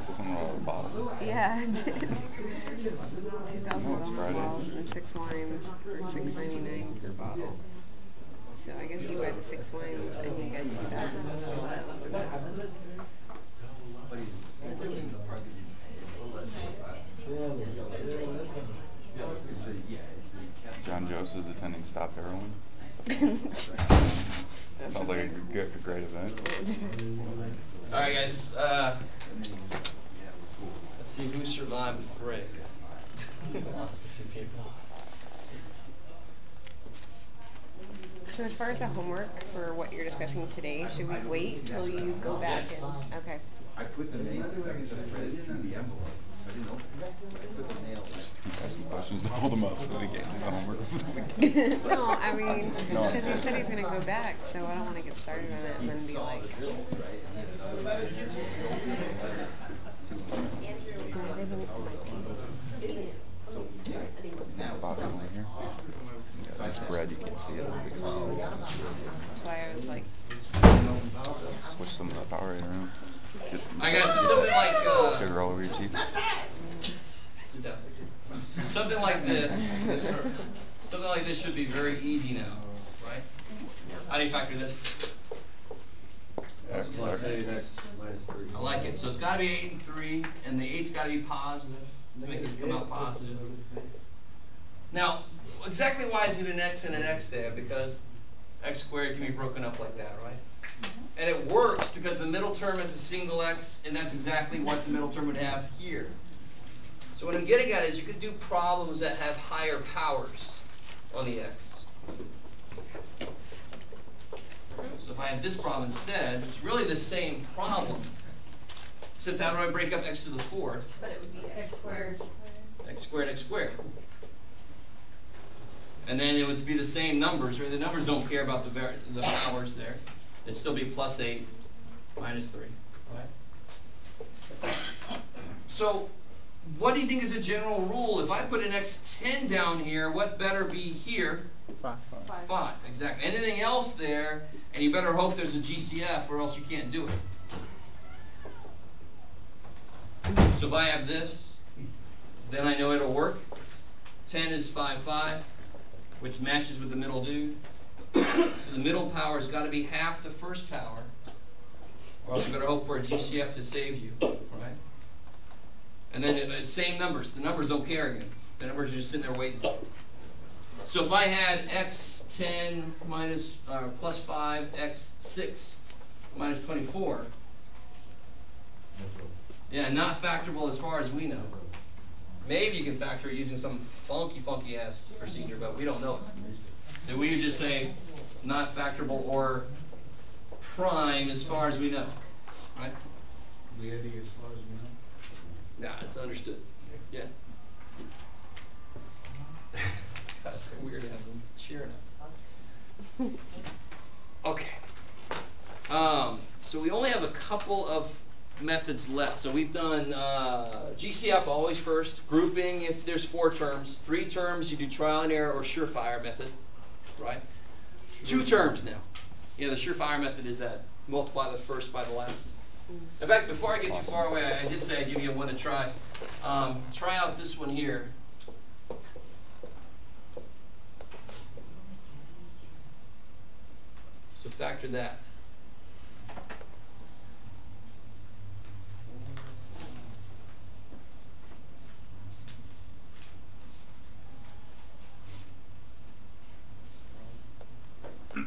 saw something wrong with the bottle. Yeah, it did. 2012 and 6 wines for $6.99 per bottle. So I guess you buy the 6 wines and you get 2,000 bottles. John Joseph's attending Stop Heroin. Sounds like a great event. All right, guys. Let's see who survived the break. Lost a few people. So as far as the homework for what you're discussing today, should we wait till you go back and okay. I put the name because I said I read it through the envelope. So I didn't open it. I put the nail. Just keep asking questions to hold them up so they get the homework. No, I mean, because he said he's going to go back, so I don't want to get started on it and then be like. Bottom line here. Yeah, this bread, you can't see it. That's why I was like. Switch some of that power right around. I got something like sugar all over your teeth. Something like this. Something like this should be very easy now, right? How do you factor this? X. I like it. So it's got to be 8 and 3, and the 8's got to be positive to make it come out positive. Now, exactly why is it an X and an X there? Because X squared can be broken up like that, right? And it works because the middle term is a single X, and that's exactly what the middle term would have here. So what I'm getting at is you could do problems that have higher powers on the X. So if I have this problem instead, it's really the same problem. Except how do I break up X to the 4th? But it would be X squared. X squared, X squared. And then it would be the same numbers, right? The numbers don't care about the powers there. It'd still be plus 8 minus 3, right? So what do you think is a general rule? If I put an X10 down here, what better be here? 5. 5, exactly. Anything else there, and you better hope there's a GCF or else you can't do it. So if I have this, then I know it'll work. 10 is 5, 5, which matches with the middle dude. So the middle power has got to be half the first power, or else you better hope for a GCF to save you, right? And then it's same numbers. The numbers don't care again. The numbers are just sitting there waiting. So if I had x10 minus plus 5, x6 minus 24, yeah, not factorable as far as we know. Maybe you can factor it using some funky ass procedure, but we don't know it. So we would just say not factorable or prime as far as we know, right? We had to get as far as we know. Yeah, it's understood. Yeah. That's so weird to have them cheering up. Okay. So we only have a couple of methods left. So we've done GCF always first, grouping if there's 4 terms. 3 terms, you do trial and error or surefire method, right? 2 terms now. Yeah, the surefire method is that multiply the first by the last. In fact, before I get too far away, I did say I'd give you one to try. Try out this one here. So factor that.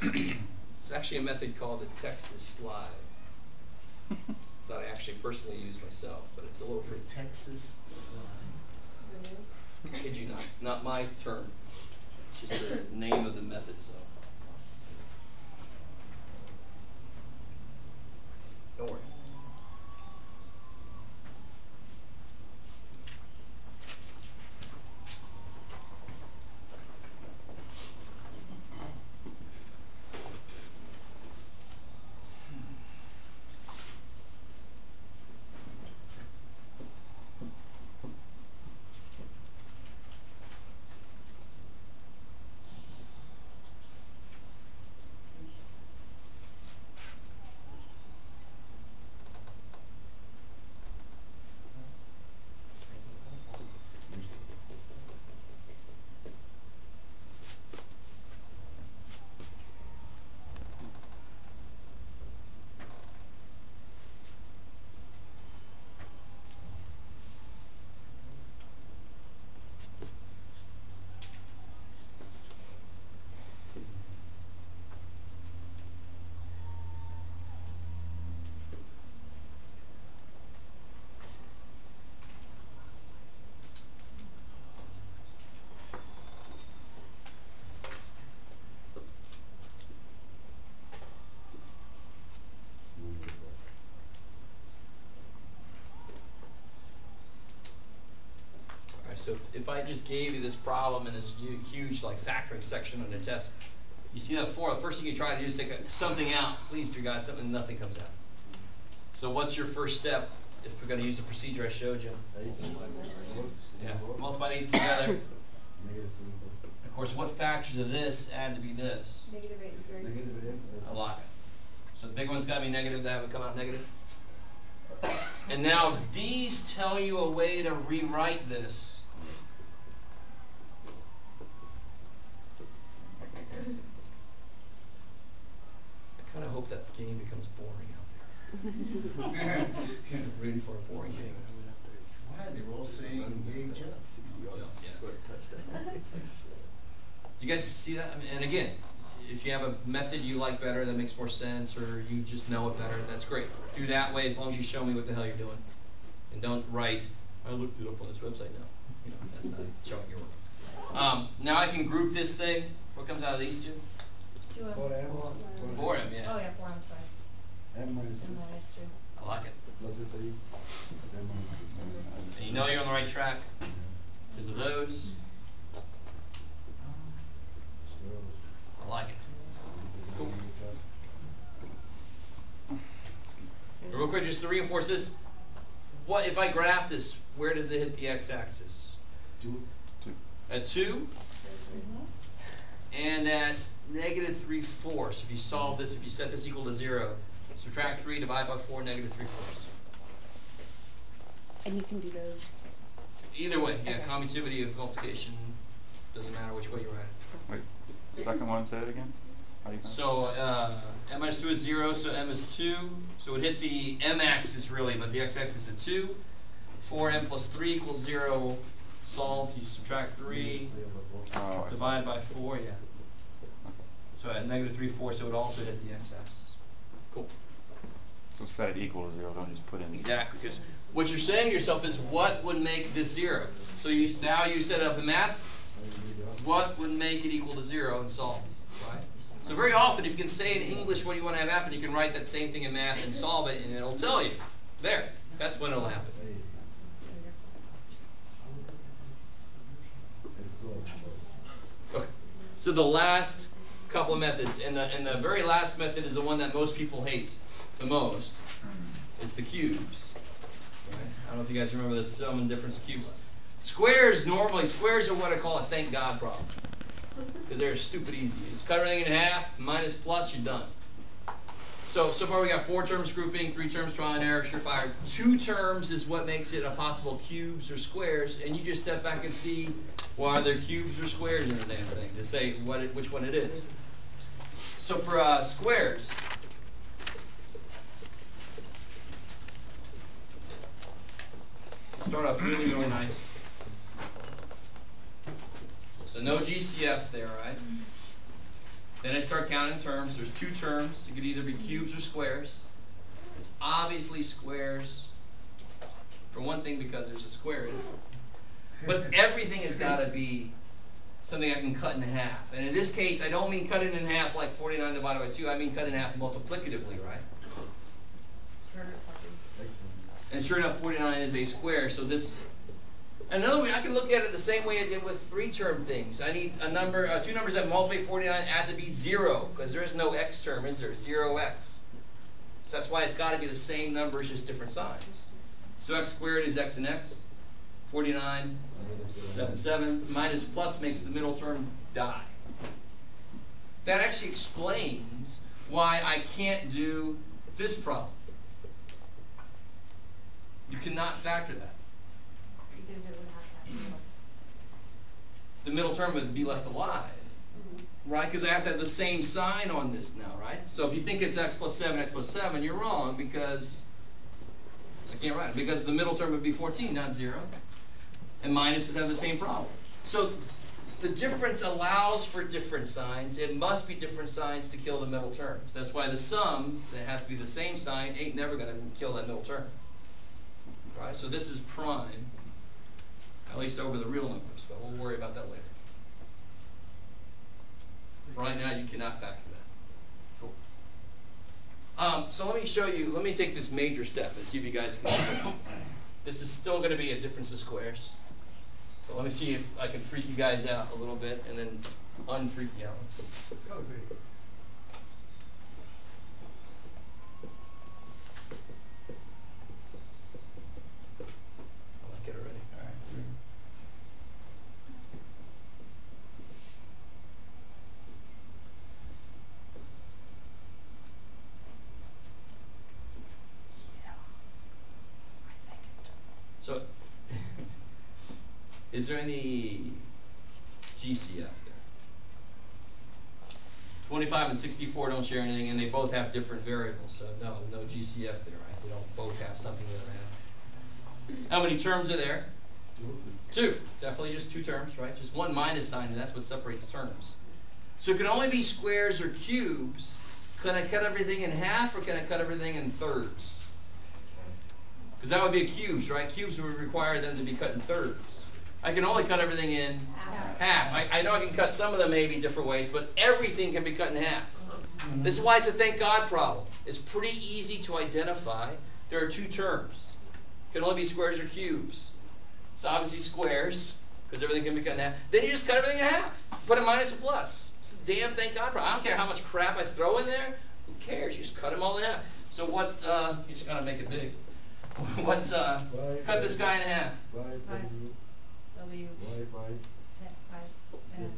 It's actually a method called the Texas slide that I actually personally use myself, but it's a little free. Texas slide. I kid you not. It's not my term. It's just the name of the method. So don't worry. So if I just gave you this problem in this huge like factoring section on the test, you see that 4, the first thing you try to do is take something out. Please, dear God, something, nothing comes out. So what's your first step if we're going to use the procedure I showed you? Yeah, multiply these together. Of course, what factors of this add to be this? -8 and 3. I like it. So the big one's got to be negative, that would come out negative. And now these tell you a way to rewrite this. I kind of hope that game becomes boring out there. Ready for a boring game. Why? They were all saying yay, Jeff. 60 yards. Do you guys see that? I mean, and again, if you have a method you like better that makes more sense, or you just know it better, that's great. Do that way as long as you show me what the hell you're doing. And don't write, I looked it up on this website now. You know, that's not showing your work. Now I can group this thing. What comes out of these two? 2M. 4M, yeah. Oh yeah, 4M, sorry. M minus And 2 -2. I like it. plus a 3. M minus 2. And you know you're on the right track because of those. I like it. Cool. Real quick, just to reinforce this, what if I graph this, where does it hit the x-axis? 2. At 2 and at -3/4. If you solve this, if you set this equal to 0, subtract 3, divide by 4, -3/4. And you can do those. Either way, yeah, Okay. commutativity of multiplication, doesn't matter which way you're at. Wait, second one, say it again. How do you find it? So m minus 2 is 0, so m is 2. So it hit the m-axis really, but the x-axis is 2. 4m plus 3 equals 0. Solve, you subtract 3, Oh, I see. divide by 4, yeah. So at -3/4, so it would also hit the x-axis. Cool. So set it equal to 0, don't just put in. Exactly, because what you're saying to yourself is, what would make this 0? So now you set it up in math, what would make it equal to 0 and solve, right? So very often, if you can say in English what you want to have happen, you can write that same thing in math and solve it, and it'll tell you. There, that's when it'll happen. Okay. So the last couple of methods, and the very last method is the one that most people hate the most, is the cubes. Right? I don't know if you guys remember the sum and difference of cubes. Squares, normally, squares are what I call a thank God problem. Because they're stupid easy. You just cut everything in half, minus plus, you're done. So far we got 4 terms grouping, 3 terms trial and error, surefire. 2 terms is what makes it a possible cubes or squares, and you just step back and see, well, are there cubes or squares in the damn thing to say which one it is. So for squares, start off really, really nice. So no GCF there, right? Then I start counting terms. There's 2 terms. It could either be cubes or squares. It's obviously squares, for one thing, because there's a square in it. But everything has got to be something I can cut in half. And in this case, I don't mean cut it in half like 49 divided by 2. I mean cut in half multiplicatively, right? And sure enough, 49 is a square. So this, another way, I can look at it the same way I did with 3-term things. I need a number, 2 numbers that multiply 49 add to be 0, because there is no x term, is there? 0x. So that's why it's got to be the same numbers, just different signs. So x squared is x and x. 49, 7, minus plus makes the middle term die. That actually explains why I can't do this problem. You cannot factor that. Because it would have to have The middle term would be left alive, right? Because I have to have the same sign on this now, right? So if you think it's x plus 7, you're wrong, because I can't write it, because the middle term would be 14, not 0. And minuses have the same problem. So the difference allows for different signs. It must be different signs to kill the middle terms. That's why the sum, that has to be the same sign, ain't never going to kill that middle term. Right? So this is prime, at least over the real numbers, but we'll worry about that later. For right now, you cannot factor that. Cool. So let me show you, let me take this major step and see if you guys can see it. This is still going to be a difference of squares. So let me see if I can freak you guys out a little bit and then unfreak you out. Let's see. Okay. I like it already. All right. So, is there any GCF there? 25 and 64 don't share anything, and they both have different variables, so no GCF there, right? They don't both have something the other has. How many terms are there? Two. Definitely just two terms, right? Just one minus sign, and that's what separates terms. So it can only be squares or cubes. Can I cut everything in half, or can I cut everything in thirds? Because that would be a cubes, right? Cubes would require them to be cut in thirds. I can only cut everything in half. I know I can cut some of them maybe different ways, but everything can be cut in half. This is why it's a thank God problem. It's pretty easy to identify. There are two terms. It can only be squares or cubes. It's obviously squares, because everything can be cut in half. Then you just cut everything in half. Put a minus or plus. It's a damn thank God problem. I don't care how much crap I throw in there. Who cares? You just cut them all in half. So what, you just gotta make it big. What's, cut this guy in half. Y, W, Y, 5, 10, 5, Z, 20.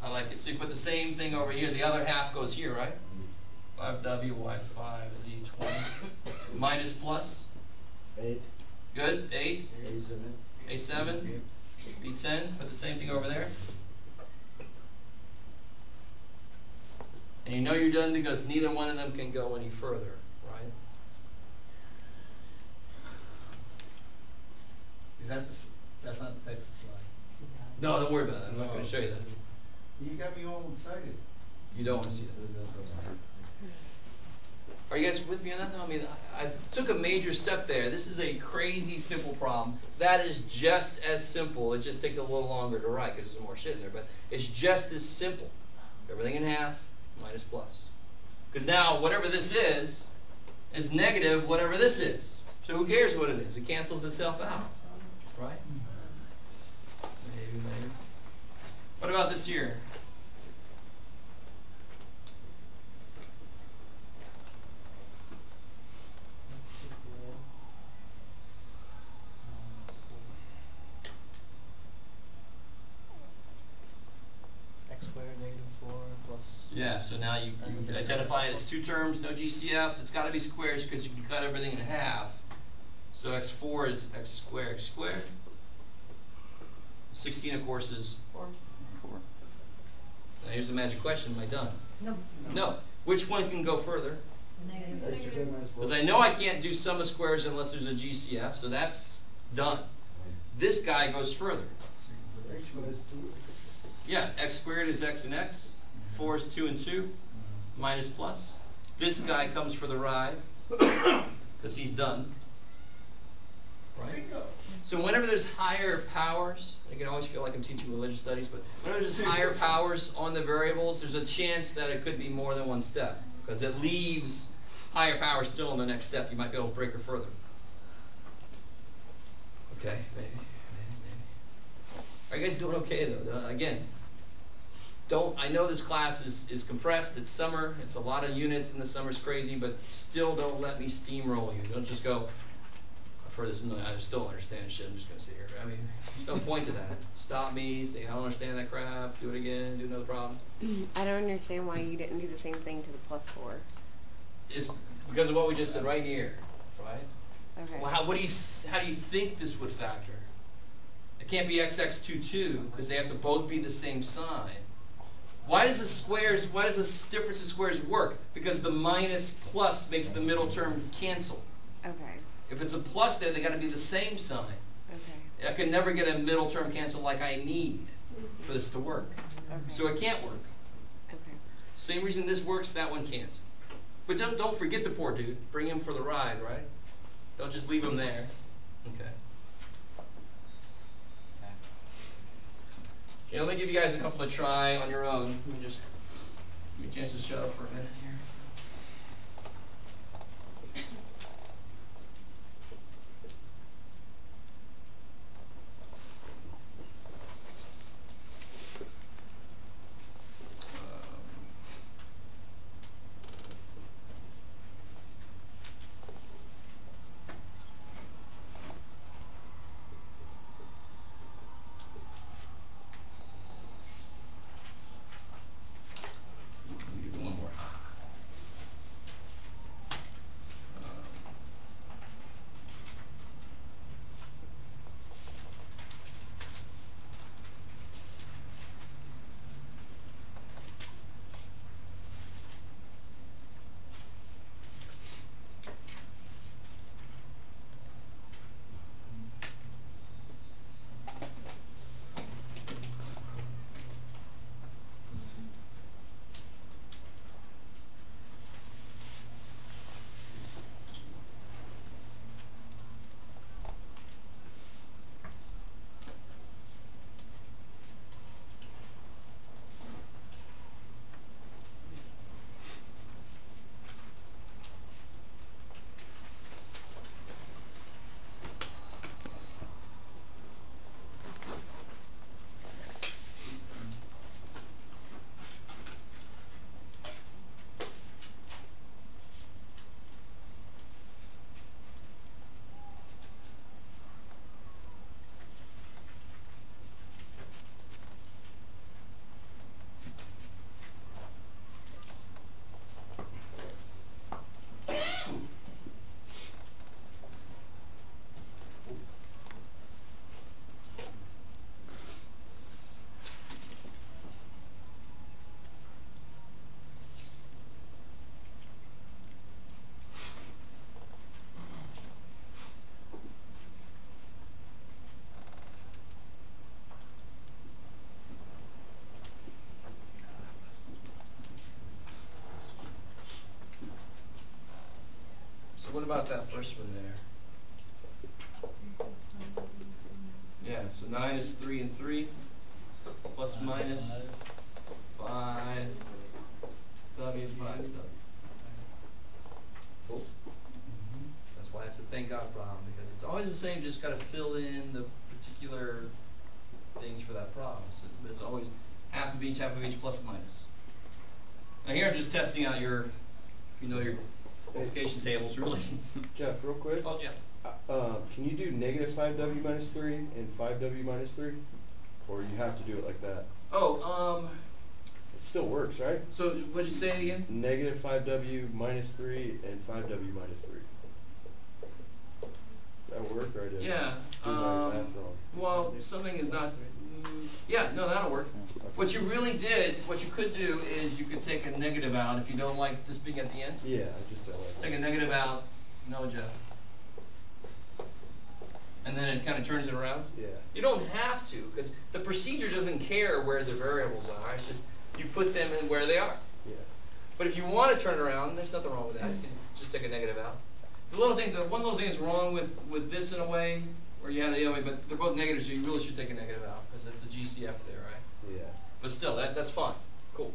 I like it. So you put the same thing over here. The other half goes here, right? 5W, Y5, Z20. Minus plus. 8, Good. 8. A7, A7. B10. Put the same thing over there. And you know you're done because neither one of them can go any further, right? Is that the, that's not the text slide? No, don't worry about it. I'm not going to show you that. You got me all excited. You don't want to see that. Are you guys with me on that? No, I mean, I took a major step there. This is a crazy simple problem. That is just as simple. It just takes a little longer to write because there's more shit in there, but it's just as simple. Everything in half, minus plus. Because now, whatever this is negative whatever this is. So who cares what it is? It cancels itself out. Right? Maybe. What about this here? X squared -4 plus. Yeah, so now you identify it as two terms, no GCF. It's got to be squares because you can cut everything in half. So x4 is x squared. 16, of course, is 4. 4. Now here's the magic question. Am I done? No. No. Which one can go further? Negative. X squared minus 4. Because I know I can't do sum of squares unless there's a GCF, so that's done. This guy goes further. X minus 2. Yeah, x squared is x and x. 4 is 2 and 2. Minus plus. This guy comes for the ride because he's done. Right? So whenever there's higher powers, I can always feel like I'm teaching religious studies, but whenever there's higher powers on the variables, there's a chance that it could be more than one step because it leaves higher power still in the next step. You might be able to break her further. Okay, maybe. Are you guys doing okay though? Again, I know this class is compressed, it's summer, it's a lot of units and the summer's crazy, but still don't let me steamroll you. Don't just go, I've heard this a million, I still don't understand shit, I'm just going to sit here. I mean, there's no point to that. Stop me, say I don't understand that crap, do it again, do another problem. I don't understand why you didn't do the same thing to the +4. It's because of what we just said right here, right? Okay. Well, how do you think this would factor? It can't be XX22 because they have to both be the same sign. Why does this difference in squares work? Because the minus plus makes the middle term cancel. Okay. If it's a plus there, they got to be the same sign. Okay. I can never get a middle term cancel like I need for this to work. Okay. So it can't work. Okay. Same reason this works, that one can't. But don't forget the poor dude. Bring him for the ride, right? Don't just leave him there. Okay. Okay, let me give you guys a couple to try on your own. Let me just give you a chance to shut up for a minute here. what about that first one there? Yeah, so 9 is 3 and 3, plus minus 5W, 5W. Cool. That's why it's a thank God problem, because it's always the same, just got to fill in the particular things for that problem. So, but it's always half of each, plus minus. Now here I'm just testing out your, if you know your multiplication tables, really. Jeff, real quick. Oh, yeah. Can you do negative 5W minus 3 and 5W minus 3? Or you have to do it like that? Oh, It still works, right? so what'd you say again? Negative 5W minus 3 and 5W minus 3. Does that work, or did I Yeah. do my math wrong? Well, something is not. Yeah, no, that'll work. What you really did, what you could do is you could take a negative out if you don't like this being at the end. Yeah, I just don't like Take a negative out. No, Jeff. And then it kind of turns it around. Yeah. You don't have to, because the procedure doesn't care where the variables are. It's just you put them in where they are. Yeah. But if you want to turn it around, there's nothing wrong with that. You can just take a negative out. The one little thing is wrong with this in a way, where you have the other way, but they're both negatives, so you really should take a negative out, because it's the GCF there, right? Yeah. But still, that's fine. Cool.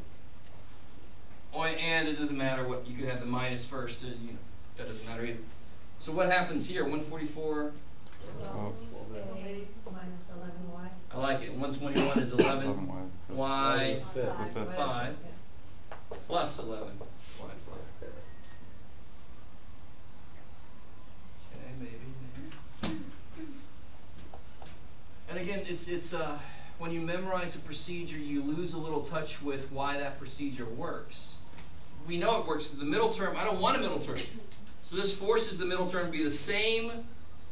Oh, and it doesn't matter what, you could have the minus first, you know, that doesn't matter either. So what happens here? 144, 12A minus 11Y. I like it. 121 is 11. 11Y. Y Fifth. 5 plus 11. Y 5. Okay, maybe. And again, it's when you memorize a procedure, you lose a little touch with why that procedure works. We know it works. The middle term, I don't want a middle term. So this forces the middle term to be the same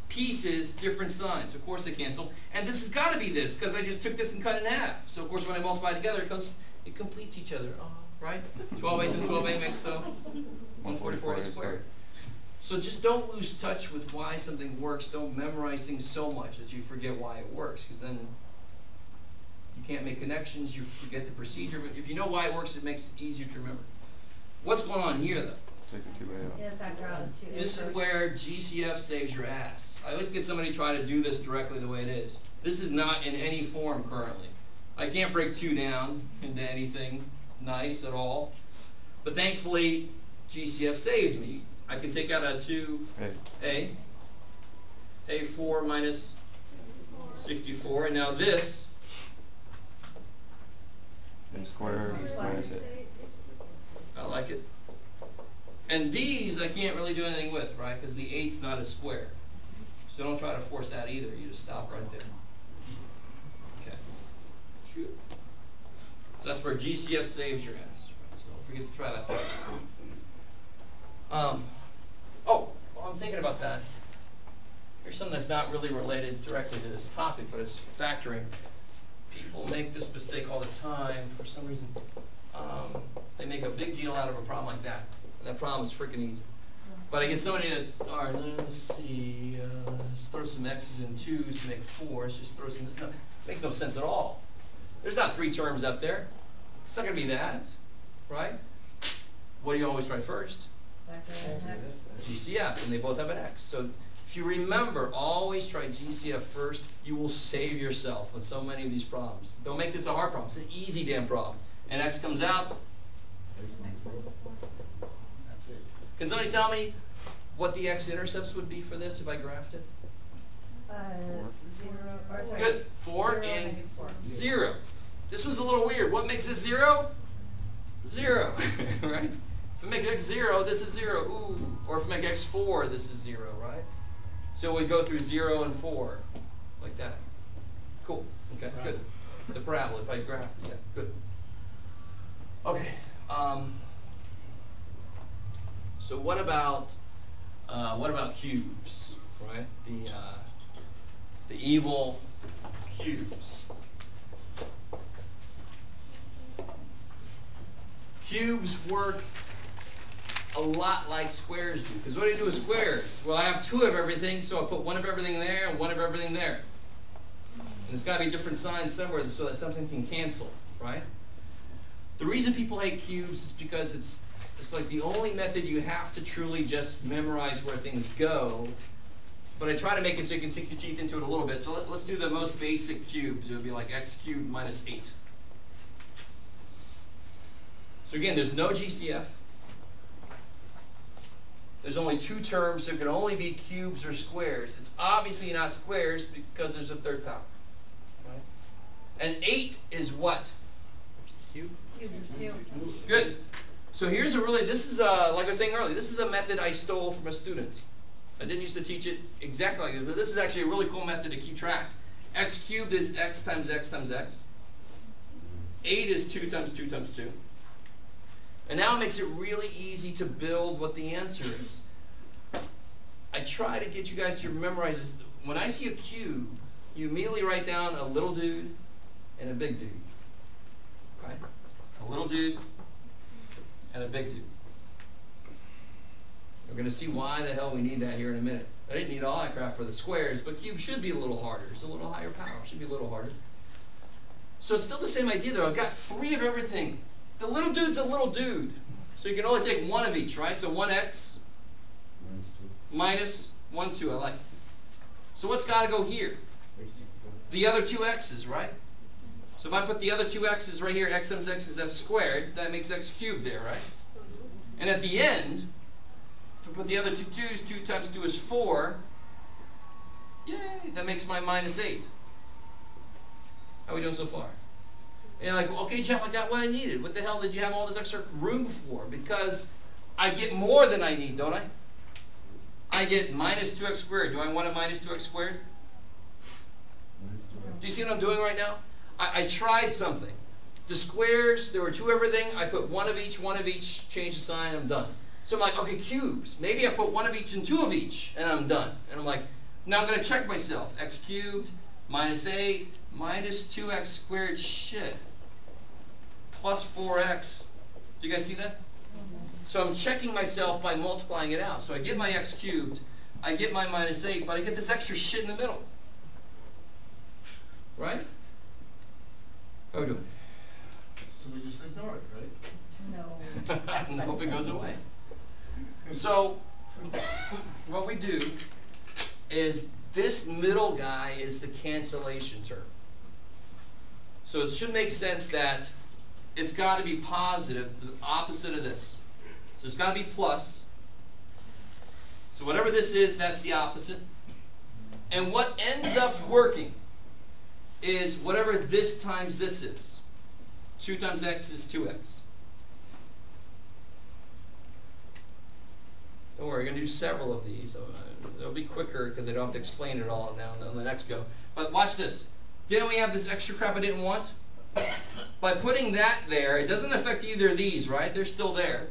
pieces, different signs. Of course they cancel. And this has got to be this, because I just took this and cut it in half. So of course when I multiply together, it completes each other. Oh, right? 12A to 12A makes the 144A squared. So just don't lose touch with why something works. Don't memorize things so much that you forget why it works, because then you can't make connections, you forget the procedure. But if you know why it works, it makes it easier to remember. What's going on here, though? Take the 2A out. Yeah, factor out 2A. This is where GCF saves your ass. I always get somebody to try to do this directly the way it is. This is not in any form currently. I can't break 2 down into anything nice at all. But thankfully, GCF saves me. I can take out a 2A, A4 minus 64, and now this A squared minus it. I like it. And these I can't really do anything with, right? Because the 8's not a square. So don't try to force that either. You just stop right there. Okay. So that's where GCF saves your ass. So don't forget to try that first. Oh, while I'm thinking about that, here's something that's not really related directly to this topic, but it's factoring. People make this mistake all the time for some reason. They make a big deal out of a problem like that. And that problem is freaking easy. But I get somebody that's, all right, let's see, let's throw some X's and 2's to make 4's. Just throw some, no, it makes no sense at all. There's not 3 terms up there. It's not going to be that, right? What do you always try first? Factor in X. GCF, and they both have an X. So if you remember, always try GCF first. You will save yourself on so many of these problems. Don't make this a hard problem. It's an easy damn problem. And X comes out. That's it. Can somebody tell me what the X-intercepts would be for this if I graphed it? 0, or sorry. Good. 4 0 and negative 4. 0. This was a little weird. What makes this 0? 0, right? If I make X 0, this is 0. Ooh. Or if I make X 4, this is 0, right? So we go through 0 and 4, like that. Cool. Okay, good. The parabola, if I graphed it, yeah, good. Okay. So what about cubes, right? The evil cubes. Cubes work a lot like squares do. Because what do you do with squares? Well, I have 2 of everything, so I put 1 of everything there and 1 of everything there. And there's got to be different signs somewhere so that something can cancel, right? The reason people hate cubes is because It's like the only method you have to truly just memorize where things go. But I try to make it so you can sink your teeth into it a little bit. So let's do the most basic cubes. It would be like x cubed minus 8. So again, there's no GCF. There's only two terms. There can only be cubes or squares. It's obviously not squares because there's a third power. Right? And 8 is what? Cube? Cube 2. Good. So here's a really, this is a, like I was saying earlier, this is a method I stole from a student. I didn't used to teach it exactly like this, but this is actually a really cool method to keep track. X cubed is x times x times x. 8 is 2 times 2 times 2. And now it makes it really easy to build what the answer is. I try to get you guys to memorize this. When I see a cube, you immediately write down a little dude and a big dude. Okay? A little dude and a big dude. We're going to see why the hell we need that here in a minute. I didn't need all that crap for the squares, but cube should be a little harder. It's a little higher power. It should be a little harder. So it's still the same idea though. I've got 3 of everything. The little dude's a little dude. So you can only take 1 of each, right? So 1x minus 1, 2. I like it. So what's got to go here? The other 2 x's, right? So if I put the other 2 x's right here, x times x is x squared, that makes x cubed there, right? And at the end, if I put the other 2 2's, 2 times 2 is 4. Yay, that makes my minus 8. How are we doing so far? And you're like, well, okay, Jeff, I got what I needed. What the hell did you have all this extra room for? Because I get more than I need, don't I? I get minus 2x squared. Do I want a minus 2x squared? Do you see what I'm doing right now? I tried something. The squares, there were 2 everything. I put 1 of each, change the sign, I'm done. So I'm like, okay, cubes. Maybe I put 1 of each and 2 of each, and I'm done. And I'm like, now I'm going to check myself. X cubed minus 8 minus 2x squared, shit, plus 4x. Do you guys see that? So I'm checking myself by multiplying it out. So I get my x cubed, I get my minus 8, but I get this extra shit in the middle. Right? How are we doing? So we just ignore it, right? No. I hope it goes away. So what we do is this middle guy is the cancellation term. So it should make sense that it's got to be positive, the opposite of this. So it's got to be plus. So whatever this is, that's the opposite. And what ends up working is whatever this times this is. 2 times x is 2x. Don't worry, we're going to do several of these. It'll be quicker because I don't have to explain it all now on the next go. But watch this. Didn't we have this extra crap I didn't want? By putting that there, it doesn't affect either of these, right? They're still there.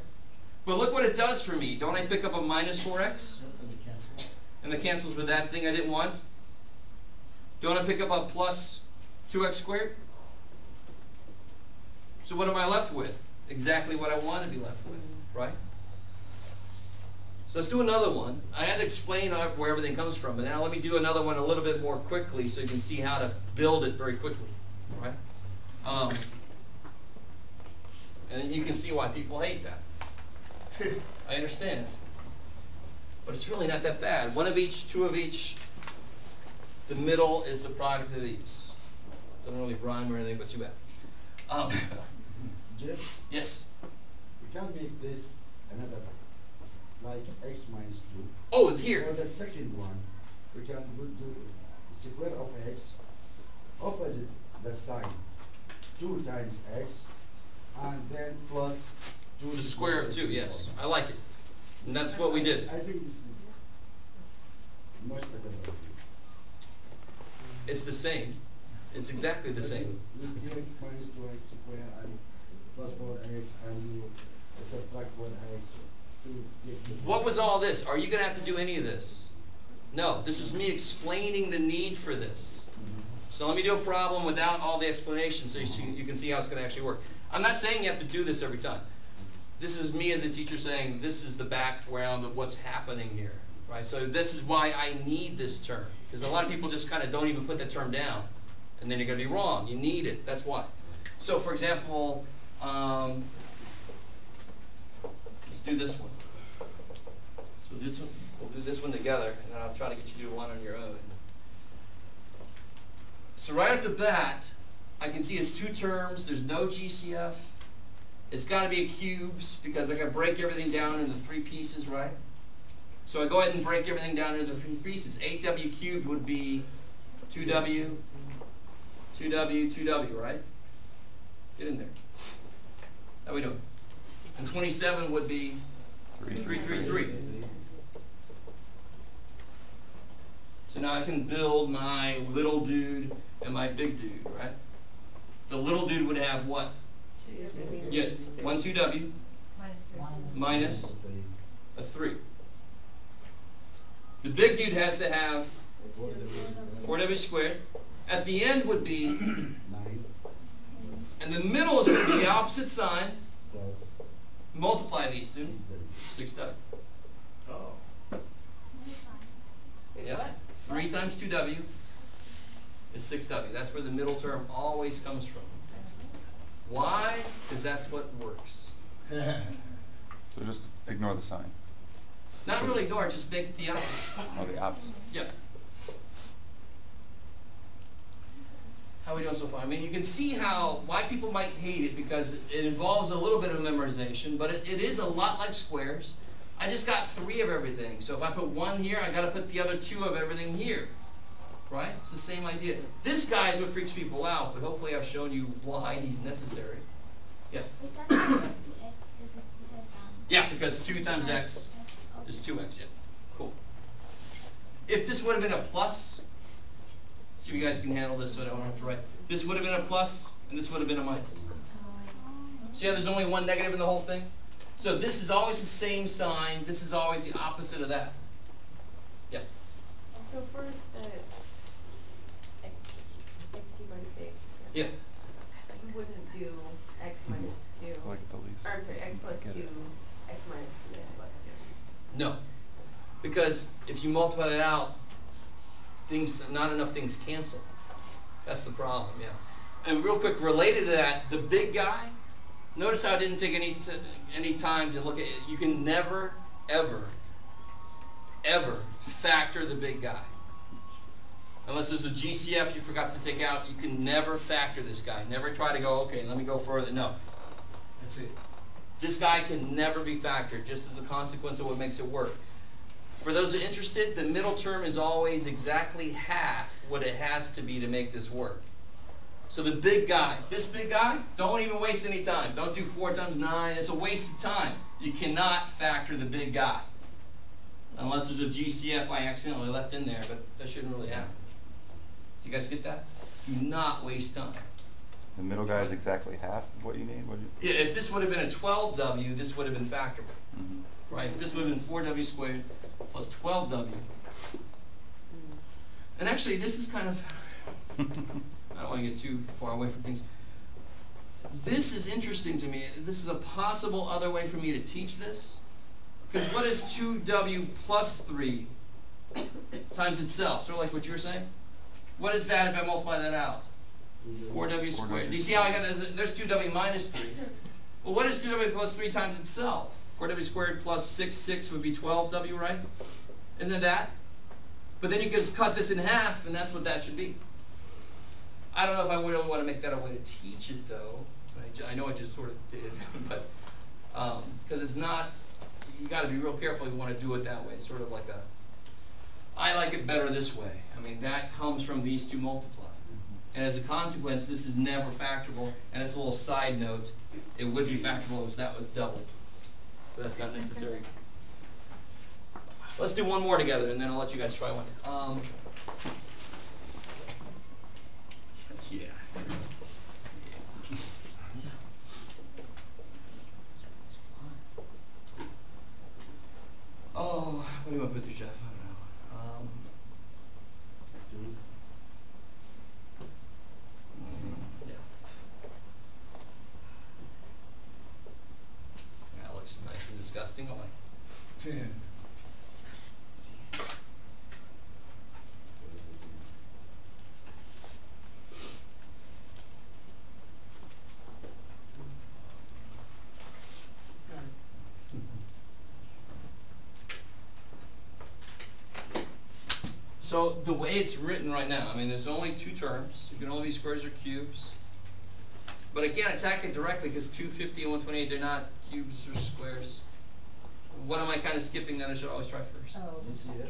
But look what it does for me. Don't I pick up a minus 4x? And the cancel. And the cancels with that thing I didn't want? Don't I pick up a plus 2x squared? So what am I left with? Exactly what I want to be left with, right? So let's do another one. I had to explain where everything comes from, but now let me do another one a little bit more quickly so you can see how to build it very quickly, right? And you can see why people hate that. I understand. But it's really not that bad. 1 of each, 2 of each. The middle is the product of these. Doesn't really rhyme or anything, but too bad. Jeff, Yes? we can make this another, like x minus 2. Oh, it's here. For the second one, we can put the square of x opposite the sign. 2 times x, and then plus 2. The square of 2, yes. I like it. And that's what we did. I think this is much better than this. It's the same. It's exactly the same. You take minus 2x square and plus 4x, and you subtract 1x to get the. What was all this? Are you going to have to do any of this? No. This is me explaining the need for this. So let me do a problem without all the explanation so you can see how it's going to actually work. I'm not saying you have to do this every time. This is me as a teacher saying this is the background of what's happening here. Right? So this is why I need this term. Because a lot of people just kind of don't even put that term down. And then you're going to be wrong. You need it. That's why. So for example, do this one. So we'll do this one together, and then I'll try to get you to do one on your own. So right off the bat, I can see it's two terms. There's no GCF. It's got to be a cubes because I got to break everything down into three pieces, right? So I go ahead and break everything down into three pieces. 8W cubed would be 2W, 2W, 2W, right? Get in there. How we doing? And 27 would be 3, 3, 3, 3. So now I can build my little dude and my big dude, right? The little dude would have what? 2W. Yeah, 1, 2W Minus 3. minus a 3. The big dude has to have 4W squared. At the end would be, 9 and the middle is going to be the opposite sign. plus Multiply these two. 6W. 6W. Oh. Yeah. 3 times 2W is 6W. That's where the middle term always comes from. Why? Because that's what works. So just ignore the sign. Not really ignore it, just make it the opposite. Oh, the opposite. Yeah. How are we doing so far? I mean, you can see why people might hate it because it involves a little bit of memorization, but it is a lot like squares. I just got 3 of everything. So if I put 1 here, I got to put the other 2 of everything here. Right? It's the same idea. This guy is what freaks people out, but hopefully I've shown you why he's necessary. Yeah. Yeah, because 2 times x is 2x. Yeah. Cool. If this would have been a plus, see if you guys can handle this so I don't have to write. This would have been a plus, and this would have been a minus. See how there's only one negative in the whole thing? So this is always the same sign. This is always the opposite of that. Yeah. So for the x cubed minus 6, Yeah. we wouldn't do x minus 2. Like the least. Or I'm sorry, x plus 2, x minus 2, x plus 2. No. Because if you multiply that out, not enough things cancel. That's the problem, yeah. And real quick, related to that, the big guy, notice how I didn't take any time to look at it. You can never, ever, ever factor the big guy. Unless there's a GCF you forgot to take out, you can never factor this guy. Never try to go, okay, let me go further. No. That's it. This guy can never be factored, just as a consequence of what makes it work. For those interested, the middle term is always exactly half what it has to be to make this work. So the big guy, this big guy, don't even waste any time. Don't do 4 times 9. It's a waste of time. You cannot factor the big guy. Unless there's a GCF I accidentally left in there, but that shouldn't really happen. You guys get that? Do not waste time. The middle guy is exactly half of what you need? Yeah, if this would have been a 12W, this would have been factorable. Mm-hmm. Right? If this would have been 4W squared plus 12W. And actually, this is kind of, I don't want to get too far away from things. This is interesting to me. This is a possible other way for me to teach this. Because what is 2W plus 3 times itself? Sort of like what you were saying? What is that if I multiply that out? 4W squared. Do you see how I got that? There's 2W minus 3. Well, what is 2W plus 3 times itself? 4W squared plus 6 would be 12W, right? Isn't it that? But then you can just cut this in half, and that's what that should be. I don't know if I would want to make that a way to teach it, though. I know I just sort of did, but because it's not, you got to be real careful. You want to do it that way. It's sort of like a, I like it better this way. I mean, that comes from these two multiply. And as a consequence, this is never factorable. And as a little side note, it would be factorable if that was doubled. But that's not necessary. Let's do one more together, and then I'll let you guys try one. Yeah. Oh, what do you want to put through, Jeff? I don't know. Yeah. That looks nice and disgusting. I like it. So the way it's written right now, I mean, there's only two terms. It can only be squares or cubes. But I can't attack it directly because 250 and 128, they're not cubes or squares. What am I kind of skipping that I should always try first? Oh.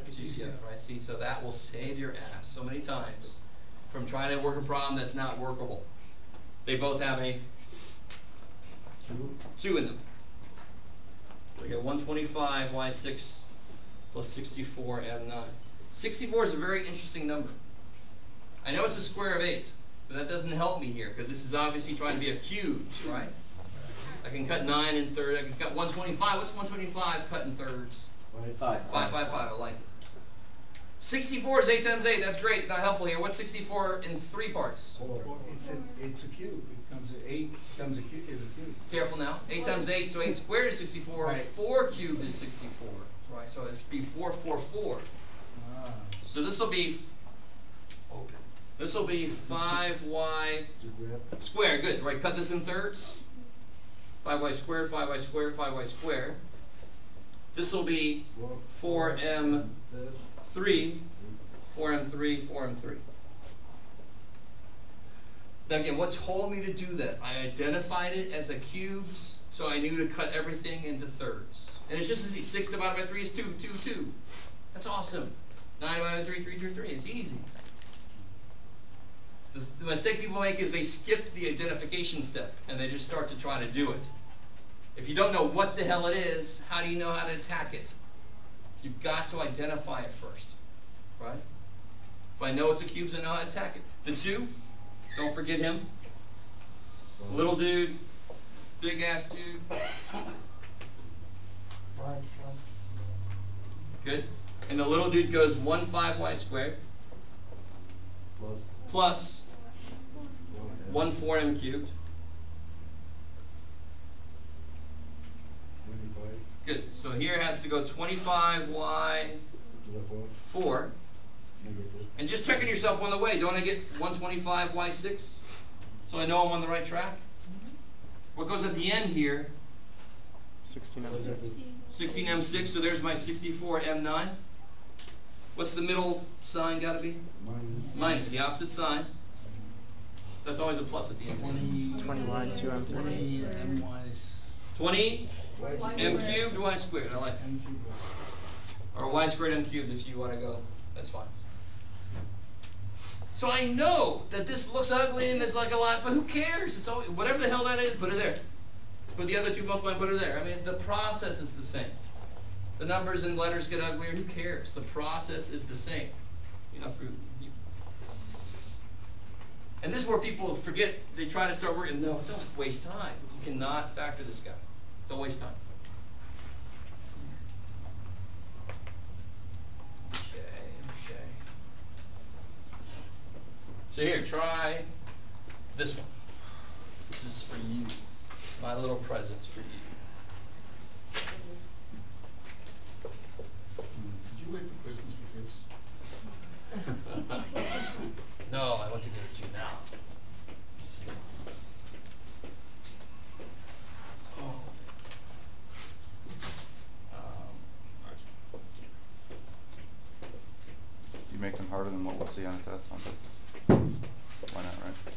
GCF, right? See, so that will save your ass so many times from trying to work a problem that's not workable. They both have a 2 in them. We get 125 y6 plus 64 m9. 64 is a very interesting number. I know it's a square of 8, but that doesn't help me here because this is obviously trying to be a cubes, right? I can cut 9 in thirds. I can cut 125. What's 125 cut in thirds? 5. 5. I like it. 64 is 8 times 8. That's great. It's not helpful here. What's 64 in 3 parts? It's a cube. It comes at 8 times a cube is a cube. Careful now. 8 times 8, so 8 squared is 64. Right. 4 cubed is 64. Right, so it's be 4, 4, 4. Ah. So this will be Open. this will be 5y squared. Good. Right. Cut this in thirds. 5y squared, 5y squared, 5y squared. This will be 4m3, 4m3, 4m3. Now again, what told me to do that? I identified it as a cubes, so I knew to cut everything into thirds. And it's just as easy. 6 divided by 3 is 2, 2, 2. That's awesome. 9 divided by 3, 3, 3, 3. It's easy. The mistake people make is they skip the identification step, and they just start to try to do it. If you don't know what the hell it is, how do you know how to attack it? You've got to identify it first, right? If I know it's a cubes, I know how to attack it. The 2, don't forget him. Little dude, big ass dude. Good. And the little dude goes 1 5y squared plus 1 4m cubed. Good. So here it has to go 25y 4. And just checking yourself on the way. Don't I get 125y6? So I know I'm on the right track. What goes at the end here? 16m6. 16m6. So there's my 64m9. What's the middle sign got to be? Minus the opposite sign. That's always a plus at the end. 20y, 2m3. 20 m cubed y squared. I like that. Or y squared m cubed if you want to go. That's fine. So I know that this looks ugly and there's like a lot, but who cares? It's always, whatever the hell that is, put it there. Put the other 2 multiply and put it there. I mean, the process is the same. The numbers and letters get uglier. Who cares? The process is the same. You know, and this is where people forget. They try to start working. No, don't waste time. You cannot factor this guy. Don't waste time. Okay. So here, try this one. This is for you. My little present for you. Did you wait for Christmas for gifts? No, I want to give it to you now. See. Oh. You make them harder than what we'll see on a test on. Why not, right?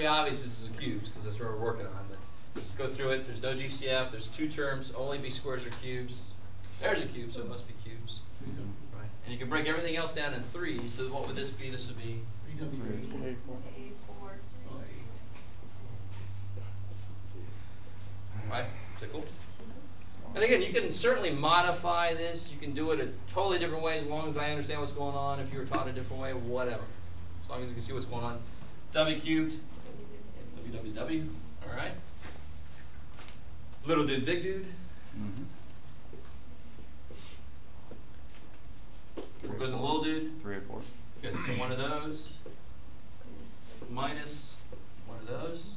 pretty obvious this is a cubes because that's what we're working on. But let's go through it. There's no GCF. There's two terms. Only B squares are cubes. There's a cube, so it must be cubes. Right. And you can break everything else down in threes. So what would this be? This would be 3W. right. Is that cool? And again, you can certainly modify this. You can do it a totally different way as long as I understand what's going on. If you were taught a different way, whatever. As long as you can see what's going on. W cubed, WWW, all right. Little dude, big dude. What goes in little dude? 3 and 4. Good, so one of those minus one of those.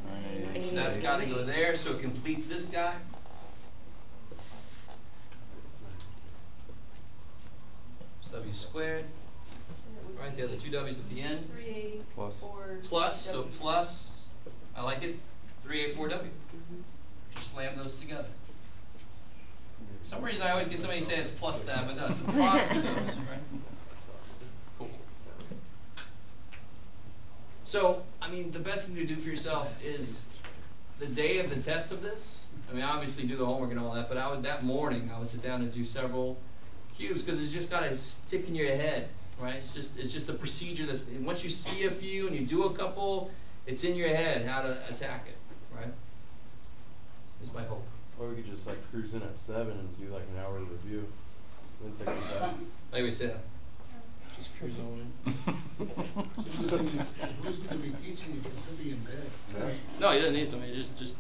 9, 8. That's got to go there, so it completes this guy. It's W squared. Right there, the two W's at the end. Plus. Plus, so plus, I like it, 3A4W. Just slam those together. For some reason I always get somebody to say it's plus that, but no, it's a product of those, right? Cool. So, I mean, the best thing to do for yourself is the day of the test of this. I mean, obviously do the homework and all that, but that morning I would sit down and do several cubes because it's just got to stick in your head, right? It's just a procedure that's, and once you see a few and you do a couple, it's in your head how to attack it, right? Is my hope. Or we could just like cruise in at 7 and do like an hour review. Then take the test. Like we said, just cruise on in. Who's going to be teaching if you're sitting in bed? Yeah. No, you doesn't need somebody. Just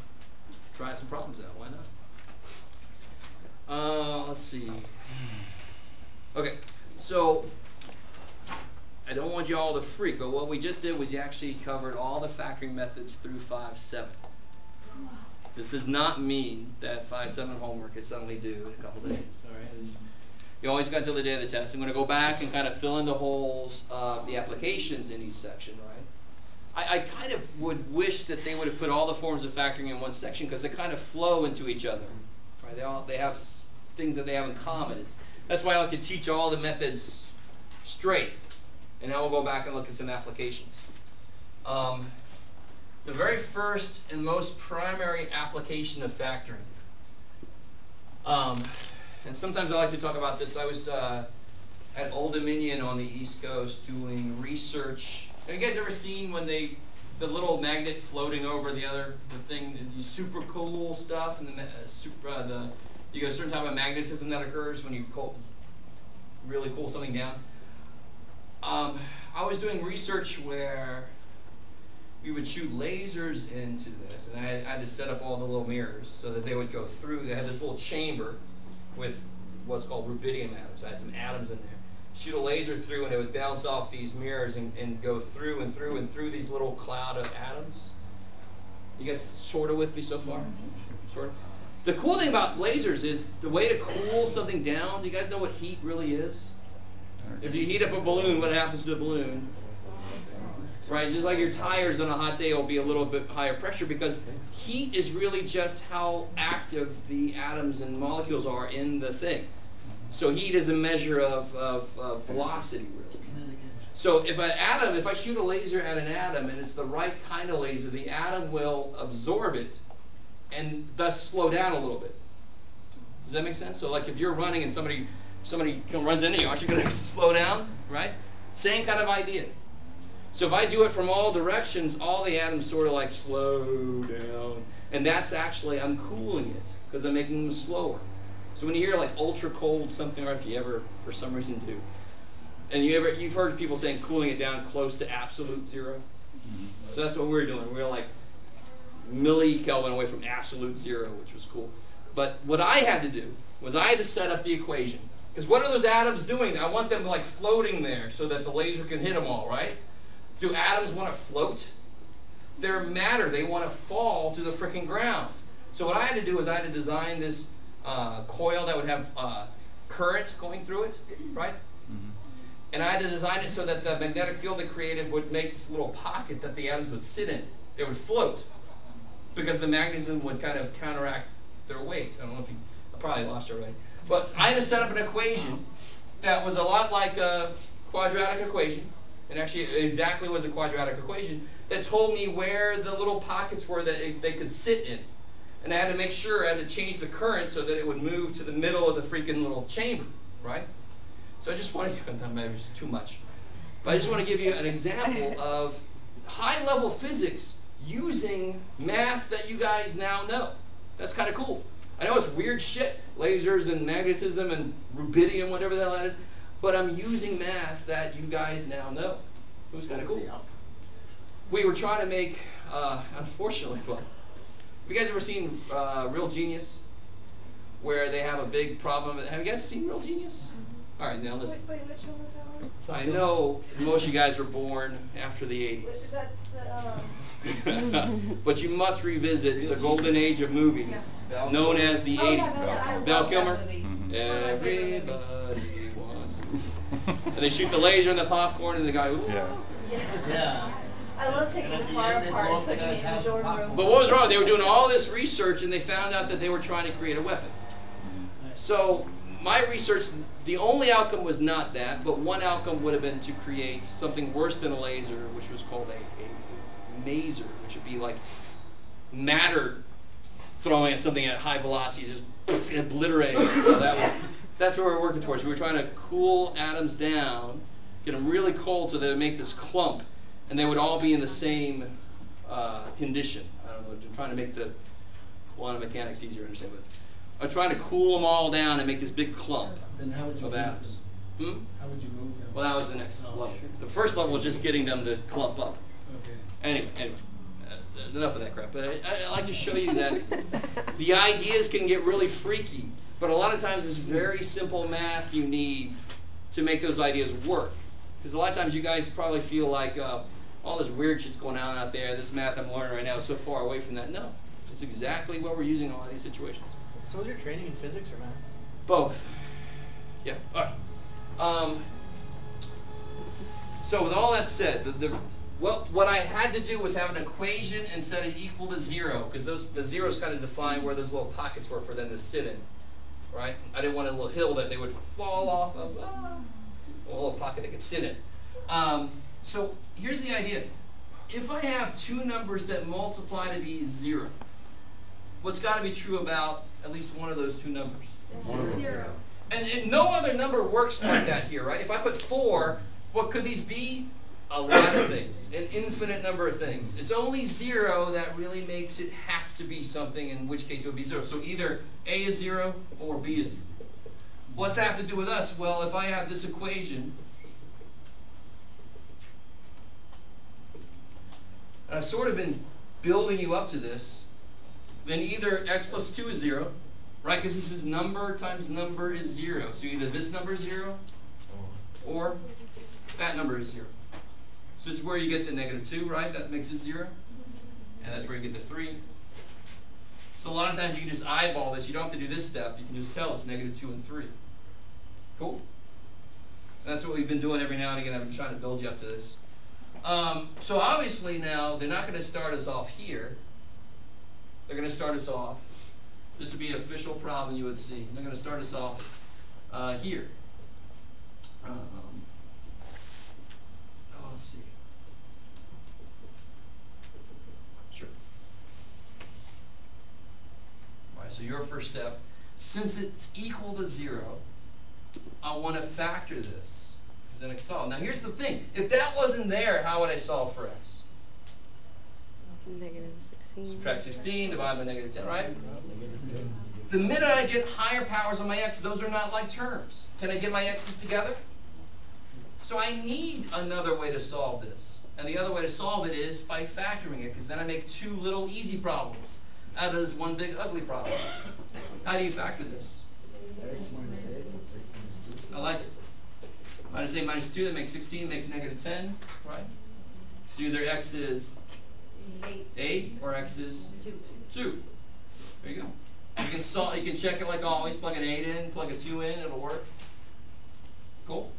try some problems out. Why not? Let's see. Okay, so I don't want you all to freak, but what we just did was you actually covered all the factoring methods through 5-7. This does not mean that 5-7 homework is suddenly due in a couple days. All right. You always got till the day of the test. I'm going to go back and kind of fill in the holes of the applications in each section, right? I kind of would wish that they would have put all the forms of factoring in one section because they kind of flow into each other, right? They have things that they have in common. That's why I like to teach all the methods straight, and now we'll go back and look at some applications. The very first and most primary application of factoring. And sometimes I like to talk about this. I was at Old Dominion on the East Coast doing research. Have you guys ever seen when the little magnet floating over the thing, the super cool stuff, and you get a certain type of magnetism that occurs when you really cool something down? I was doing research where we would shoot lasers into this, and I had to set up all the little mirrors so that they would go through. They had this little chamber with what's called rubidium atoms. I had some atoms in there. Shoot a laser through, and it would bounce off these mirrors and go through and through and through these little cloud of atoms. You guys sort of with me so far? Sort of. The cool thing about lasers is the way to cool something down. Do you guys know what heat really is? If you heat up a balloon, what happens to the balloon? Right, just like your tires on a hot day will be a little bit higher pressure because heat is really just how active the atoms and molecules are in the thing. So heat is a measure of velocity, really. So if I shoot a laser at an atom and it's the right kind of laser, the atom will absorb it and thus slow down a little bit. Does that make sense? So like if you're running and somebody runs into you, aren't you going to slow down, right? Same kind of idea. So if I do it from all directions, all the atoms sort of like slow down. And that's actually, I'm cooling it because I'm making them slower. So when you hear like ultra cold something, or if you ever, for some reason, do, and you've heard people saying cooling it down close to absolute zero. So that's what we're doing. We're like millikelvin away from absolute zero, which was cool. But what I had to do was I had to set up the equation. Because what are those atoms doing? I want them like floating there so that the laser can hit them all, right? Do atoms want to float? They're matter. They want to fall to the frickin' ground. So what I had to do is I had to design this coil that would have current going through it, right? And I had to design it so that the magnetic field it created would make this little pocket that the atoms would sit in. They would float because the magnetism would kind of counteract their weight. I don't know if I probably lost it already. But I had to set up an equation that was a lot like a quadratic equation. and actually it exactly was a quadratic equation that told me where the little pockets were that they could sit in. And I had to make sure I had to change the current so that it would move to the middle of the freaking little chamber, right? So I just want to, maybe it's too much, but I just want to give you an example of high-level physics using math that you guys now know. That's kind of cool. I know it's weird shit, lasers and magnetism and rubidium, whatever the hell that is, but I'm using math that you guys now know. It was kind of cool. We were trying to make, unfortunately, but have you guys ever seen Real Genius? Where they have a big problem. Have you guys seen Real Genius? All right, now listen. Wait, which one was that one? I know most of you guys were born after the 80s. Was that But you must revisit the golden age of movies, known as the 80s. Val Kilmer? Everybody wants to. And they shoot the laser and the popcorn and the guy, ooh. Yeah. Yeah. I love taking the car apart and putting it in the dorm room. But what was wrong? They were doing all this research and they found out that they were trying to create a weapon. So my research, the only outcome was not that, but one outcome would have been to create something worse than a laser, which was called a maser, which would be like matter throwing at something at high velocity, just obliterating. So that's what we were working towards. We were trying to cool atoms down, get them really cold so they would make this clump, and they would all be in the same condition. I don't know, I'm trying to make the quantum mechanics easier to understand, but I'm trying to cool them all down and make this big clump Then how would you of move atoms. them? How would you move them? Well, that was the next level. Sure. The first level was just getting them to clump up. Okay. Anyway, enough of that crap. But I like to show you that the ideas can get really freaky, but a lot of times it's very simple math you need to make those ideas work. Because a lot of times you guys probably feel like all this weird shit's going on out there, this math I'm learning right now is so far away from that. No, it's exactly what we're using in a lot of these situations. So was your training in physics or math? Both. Yeah. All right. So with all that said, what I had to do was have an equation and set it equal to 0, because the zeros kind of define where those little pockets were for them to sit in, right? I didn't want a little hill that they would fall off of, a little pocket they could sit in. So here's the idea. If I have two numbers that multiply to be 0, what's got to be true about at least one of those two numbers? It's 0. And no other number works like that here, right? If I put 4, what could these be? A lot of things, an infinite number of things. It's only 0 that really makes it have to be something, in which case it would be 0. So either A is 0 or B is 0. What's that have to do with us? Well, if I have this equation, and I've sort of been building you up to this, then either x plus 2 is 0, right? Because this is number times number is 0. So either this number is 0 or that number is 0. So this is where you get the -2, right? That makes it 0. And that's where you get the 3. So a lot of times you can just eyeball this. You don't have to do this step. You can just tell it's -2 and 3. Cool? And that's what we've been doing every now and again. I've been trying to build you up to this. So obviously now, they're not going to start us off here. They're going to start us off. This would be an official problem you would see. They're going to start us off here. Let's see. Sure. All right, so your first step, since it's equal to 0, I want to factor this, because then I can solve. Now here's the thing. If that wasn't there, how would I solve for x? -16. Subtract 16, divide by -10, right? The minute I get higher powers on my x, those are not like terms. Can I get my x's together? So I need another way to solve this. And the other way to solve it is by factoring it, because then I make two little easy problems out of this one big ugly problem. How do you factor this? X minus 8, X minus 2. I like it. Minus 8 minus 2, that makes 16, make -10, right? So either x is 8 or x is 2. There you go. You can check it like always, plug an 8 in, plug a 2 in, it'll work. Cool.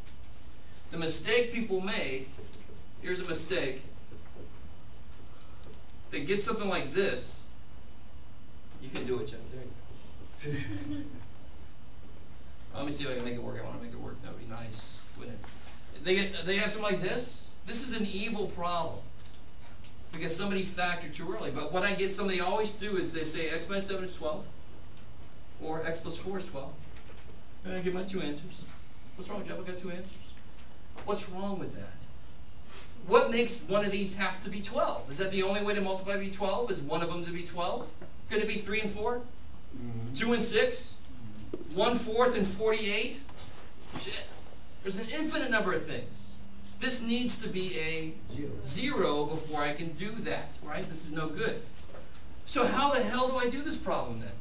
The mistake people make, here's a mistake. They get something like this. You can do it, Jeff. There you go. Let me see if I can make it work. I want to make it work. That would be nice, wouldn't it? They have something like this. This is an evil problem because somebody factored too early. But what I get somebody always do is they say x minus 7 is 12 or x plus 4 is 12. And I give my two answers. What's wrong, Jeff? I got two answers. What's wrong with that? What makes one of these have to be 12? Is that the only way to multiply by 12? Is one of them to be 12? Could it be 3 and 4? 2 and 6? 1/4 and 48? Shit. There's an infinite number of things. This needs to be a 0 before I can do that, right? This is no good. So how the hell do I do this problem then?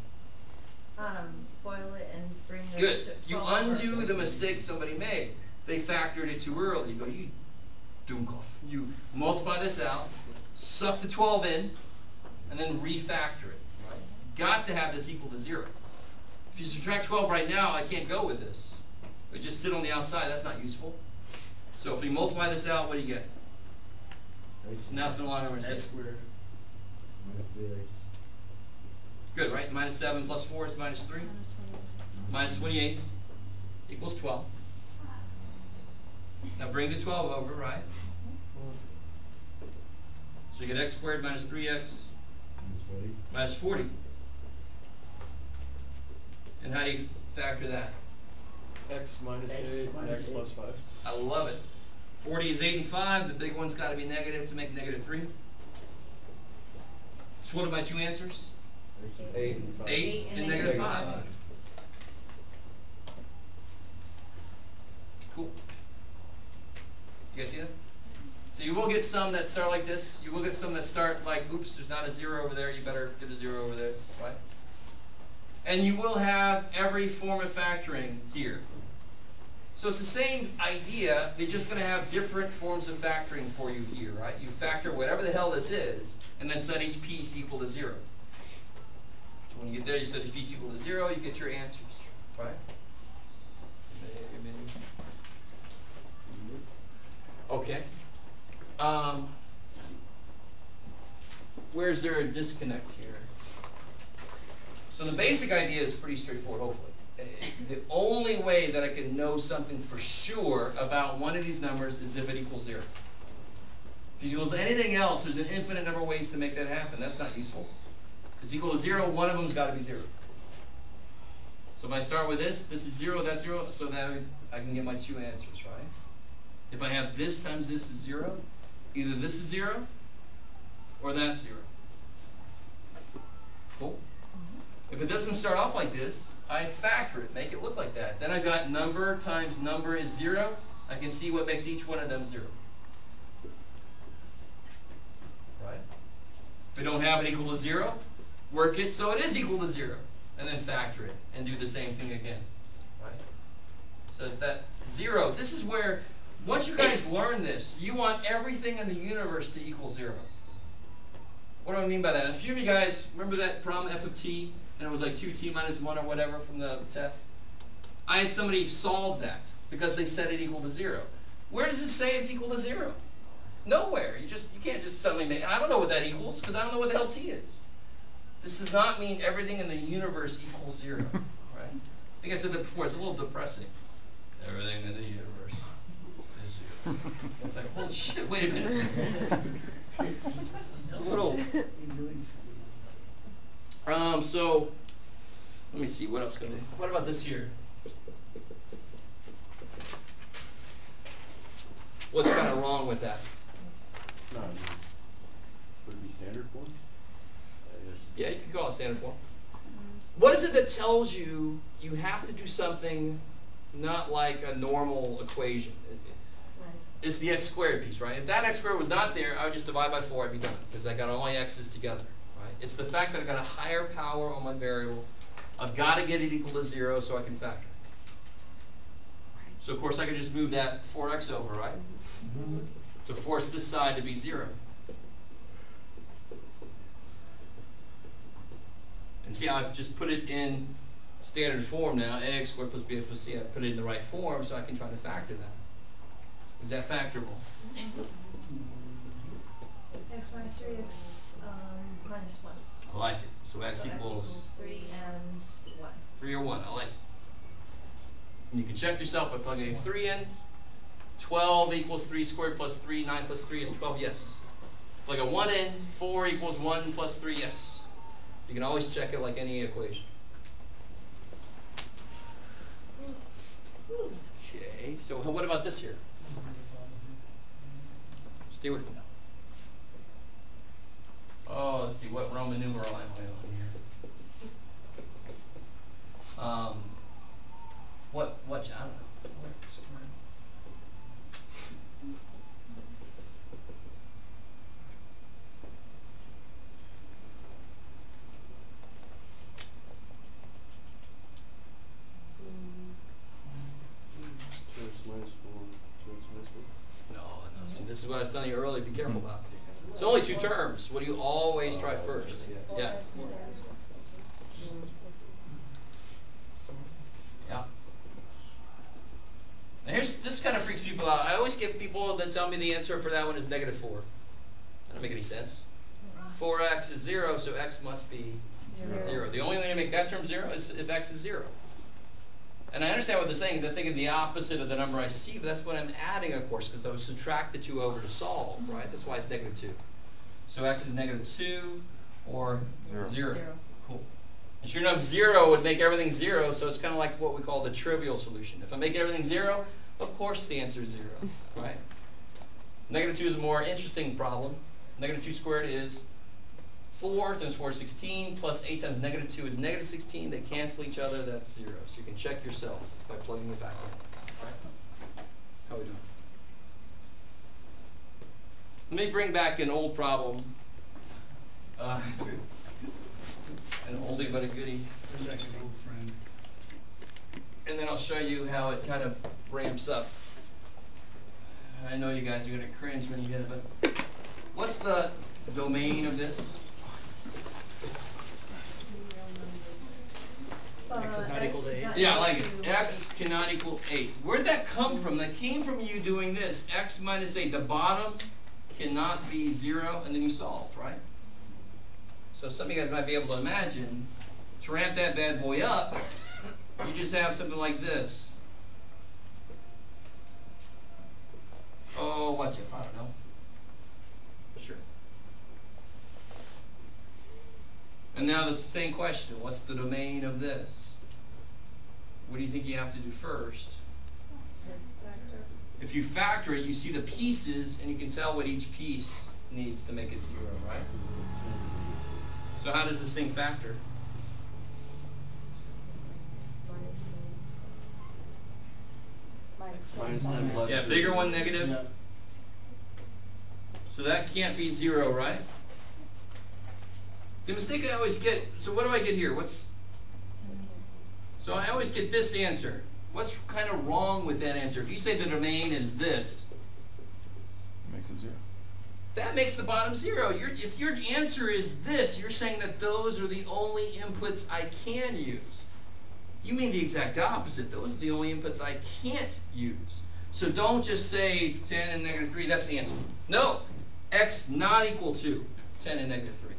Foil it and bring the Good. 12 You over. undo the mistake somebody made. They factored it too early. You go, you Dummkopf. You multiply this out, suck the 12 in, and then refactor it. Right? Got to have this equal to 0. If you subtract 12 right now, I can't go with this. It would just sit on the outside. That's not useful. So if we multiply this out, what do you get? So now it's no longer a mistake. X squared. Minus 3x. Good, right? Minus 7 plus 4 is minus 3. Minus 28 equals 12. Now bring the 12 over, right? So you get x squared minus 3x Minus 40. minus 40. And how do you factor that? X minus X 8 and minus x 8. plus 5. I love it. 40 is 8 and 5. The big one's got to be negative to make negative 3. So what are my two answers? 8 and 5. 8 and negative 5. Cool. You guys see that? So you will get some that start like this. You will get some that start like, oops, there's not a 0 over there. You better get a 0 over there, right? And you will have every form of factoring here. So it's the same idea. They're just going to have different forms of factoring for you here, right? You factor whatever the hell this is, and then set each piece equal to 0. So when you get there, you set each piece equal to 0, you get your answers, right? Okay. Where's there a disconnect here? So the basic idea is pretty straightforward, hopefully. The only way that I can know something for sure about one of these numbers is if it equals 0. If it equals anything else, there's an infinite number of ways to make that happen. That's not useful. If it's equal to 0, one of them's got to be 0. So if I start with this is 0, that's 0, so that I can get my two answers, right? If I have this times this is 0, either this is 0 or that's 0. Cool? If it doesn't start off like this, I factor it, make it look like that. Then I've got number times number is 0. I can see what makes each one of them 0. Right? If I don't have it equal to 0, work it so it is equal to 0. And then factor it and do the same thing again. Right? So if that 0, this is where, once you guys learn this, you want everything in the universe to equal 0. What do I mean by that? A few of you guys remember that problem f of t? And it was like 2t minus 1 or whatever from the test. I had somebody solve that because they set it equal to 0. Where does it say it's equal to 0? Nowhere. You can't just suddenly make, I don't know what that equals because I don't know what the hell t is. This does not mean everything in the universe equals 0. Right? I think I said that before. It's a little depressing. Everything in the universe is 0. Like, holy shit, wait a minute. It's a little... So, let me see, what else can I do? What about this here? What's kind of wrong with that? It's not. Would it be standard form? Yeah, you can call it standard form. What is it that tells you you have to do something not like a normal equation? It's the x squared piece, right? If that x squared was not there, I would just divide by 4, I'd be done, because I got all my x's together. It's the fact that I've got a higher power on my variable. I've got to get it equal to 0 so I can factor. So of course I could just move that 4x over, right? To force this side to be 0. And see how I've just put it in standard form now, ax squared plus bx plus c. I put it in the right form so I can try to factor that. Is that factorable? X minus 3x minus 1. I like it. So x equals 3 and 1. 3 or 1. I like it. And you can check yourself by plugging a 3 in, 12 equals 3 squared plus 3, 9 plus 3 is 12, yes. If I go 1 in, 4 equals 1 plus 3, yes. You can always check it like any equation. Okay, so what about this here? Stay with me now. Oh, let's see, what Roman numeral am I on here? I don't know. No. See, this is what I was telling you earlier, be careful about. It's only 2 terms. What do you always try first? Yeah. Yeah. Now this kind of freaks people out. I always get people that tell me the answer for that one is -4. That doesn't make any sense. 4x is 0, so x must be 0. The only way to make that term 0 is if x is 0. And I understand what they're saying. They're thinking the opposite of the number I see, but that's what I'm adding, of course, because I would subtract the 2 over to solve, right? That's why it's -2. So x is -2 or 0. Cool. And sure enough, 0 would make everything 0, so it's kind of like what we call the trivial solution. If I make everything 0, of course the answer is 0, right? -2 is a more interesting problem. -2 squared is 4 times 4 is 16, plus 8 times -2 is -16. They cancel each other, that's 0. So you can check yourself by plugging it back in. All right? How are we doing? Let me bring back an old problem. An oldie but a goodie. And then I'll show you how it kind of ramps up. I know you guys are going to cringe when you get it, but what's the domain of this? X is not equal to 8. Yeah, I like it. X cannot equal 8. Where'd that come from? That came from you doing this. X minus 8. The bottom cannot be 0, and then you solved, right? So some of you guys might be able to imagine, to ramp that bad boy up, you just have something like this. Oh, what if? I don't know. Sure. And now the same question. What's the domain of this? What do you think you have to do first? If you factor it, you see the pieces, and you can tell what each piece needs to make it 0, right? So how does this thing factor? -10 plus Yeah, bigger one, negative. Yeah. So that can't be 0, right? The mistake I always get, so what do I get here? So I always get this answer. What's kind of wrong with that answer? If you say the domain is this, Makes it 0. that makes the bottom 0. If your answer is this, you're saying that those are the only inputs I can use. You mean the exact opposite. Those are the only inputs I can't use. So don't just say 10 and -3, that's the answer. No, x not equal to 10 and -3.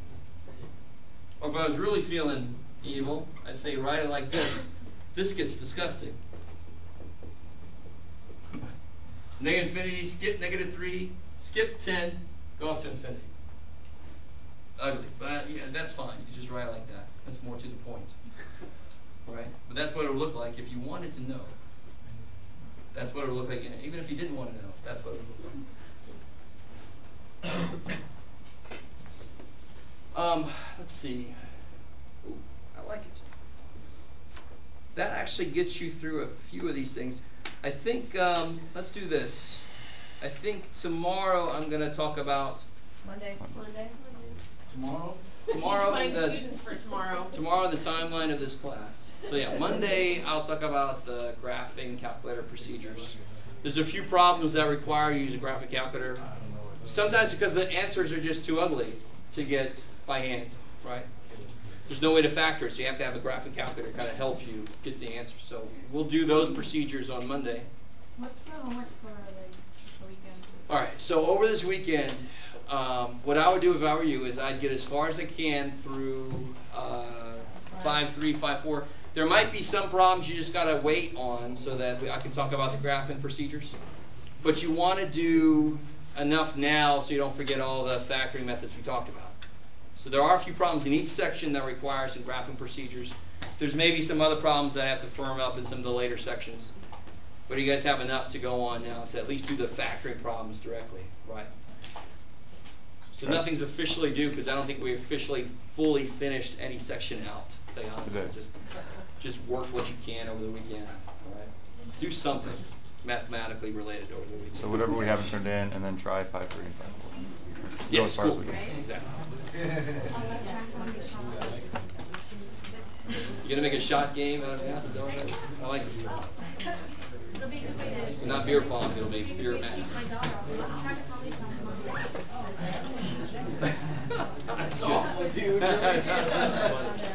Or if I was really feeling evil, I'd say write it like this. This gets disgusting. -infinity, skip -3, skip 10, go up to infinity. Ugly, but yeah, that's fine. You just write it like that. That's more to the point. Right? But that's what it would look like if you wanted to know. That's what it would look like, even if you didn't want to know. That's what it would look like. Let's see. Ooh, I like it. That actually gets you through a few of these things. I think, let's do this. I think tomorrow I'm going to talk about... Monday. Tomorrow? Tomorrow in Find the... students for tomorrow. Tomorrow, the timeline of this class. So yeah, Monday I'll talk about the graphing calculator procedures. There's a few problems that require you to use a graphic calculator. Sometimes because the answers are just too ugly to get by hand, right? There's no way to factor it, so you have to have a graphic calculator to kind of help you get the answer. So we'll do those procedures on Monday. What's the homework for the weekend? All right, so over this weekend, what I would do if I were you is I'd get as far as I can through 5.3, 5.4. There might be some problems you just got to wait on so that I can talk about the graphing procedures. but you want to do enough now so you don't forget all the factoring methods we talked about. So there are a few problems in each section that require some graphing procedures. There's maybe some other problems that I have to firm up in some of the later sections. But you guys have enough to go on now to at least do the factoring problems directly, right? So nothing's officially due because I don't think we officially fully finished any section out, to tell you honestly. Today. Just work what you can over the weekend, all right? Do something mathematically related over the weekend. So whatever we haven't turned in, and then try 5, 3, and 5, 4. Go Yes, as far as cool. we can. Exactly. You gonna make a shot game out of that? Is that what it is? I like it. It'll be a good way to So not beer pong, it'll be beer teach match. my daughter. I'll try to call me something. That's awful, dude. That's funny.